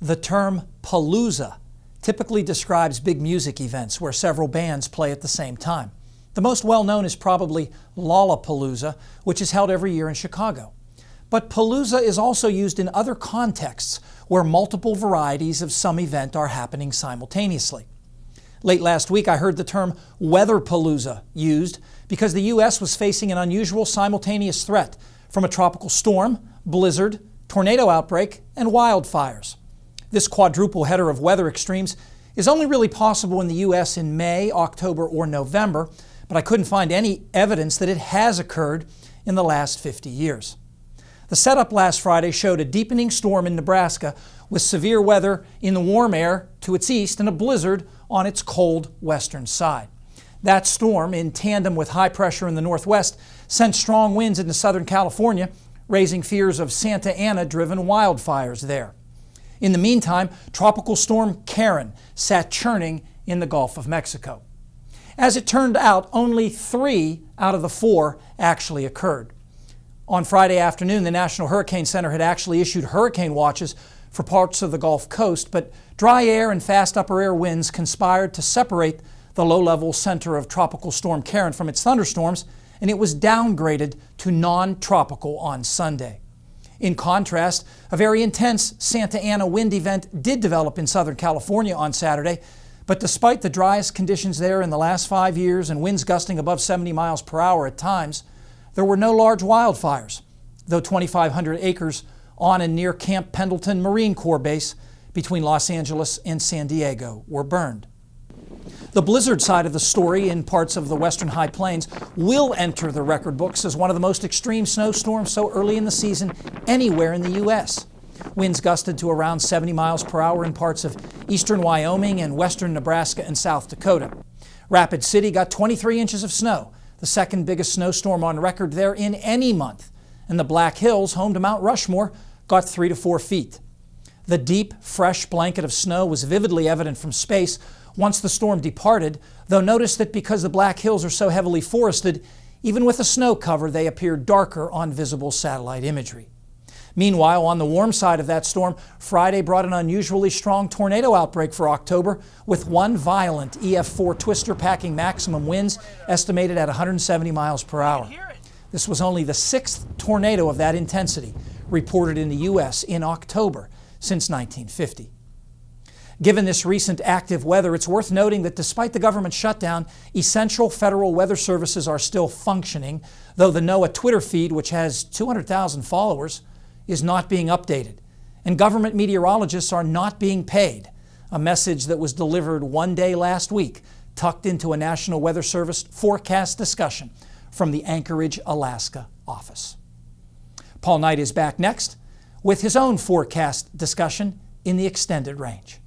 The term palooza typically describes big music events where several bands play at the same time. The most well-known is probably Lollapalooza, which is held every year in Chicago. But palooza is also used in other contexts where multiple varieties of some event are happening simultaneously. Late last week, I heard the term WeatherPalooza used because the U.S. was facing an unusual simultaneous threat from a tropical storm, blizzard, tornado outbreak, and wildfires. This quadruple header of weather extremes is only really possible in the U.S. in May, October, or November, but I couldn't find any evidence that it has occurred in the last 50 years. The setup last Friday showed a deepening storm in Nebraska with severe weather in the warm air to its east and a blizzard on its cold western side. That storm, in tandem with high pressure in the northwest, sent strong winds into Southern California, raising fears of Santa Ana-driven wildfires there. In the meantime, Tropical Storm Karen sat churning in the Gulf of Mexico. As it turned out, only 3 out of the 4 actually occurred. On Friday afternoon, the National Hurricane Center had actually issued hurricane watches for parts of the Gulf Coast, but dry air and fast upper air winds conspired to separate the low-level center of Tropical Storm Karen from its thunderstorms, and it was downgraded to non-tropical on Sunday. In contrast, a very intense Santa Ana wind event did develop in Southern California on Saturday, but despite the driest conditions there in the last 5 years and winds gusting above 70 miles per hour at times, there were no large wildfires, though 2,500 acres on and near Camp Pendleton Marine Corps Base between Los Angeles and San Diego were burned. The blizzard side of the story in parts of the western high plains will enter the record books as one of the most extreme snowstorms so early in the season anywhere in the U.S. Winds gusted to around 70 miles per hour in parts of eastern Wyoming and western Nebraska and South Dakota. Rapid City got 23 inches of snow, the second biggest snowstorm on record there in any month, and the Black Hills, home to Mount Rushmore, got 3 to 4 feet. The deep, fresh blanket of snow was vividly evident from space once the storm departed, though notice that because the Black Hills are so heavily forested, even with the snow cover, they appear darker on visible satellite imagery. Meanwhile, on the warm side of that storm, Friday brought an unusually strong tornado outbreak for October, with one violent EF4 twister packing maximum winds estimated at 170 miles per hour. This was only the 6th tornado of that intensity reported in the U.S. in October since 1950. Given this recent active weather, it's worth noting that despite the government shutdown, essential federal weather services are still functioning, though the NOAA Twitter feed, which has 200,000 followers, is not being updated, and government meteorologists are not being paid, a message that was delivered one day last week, tucked into a National Weather Service forecast discussion from the Anchorage, Alaska office. Paul Knight is back next with his own forecast discussion in the extended range.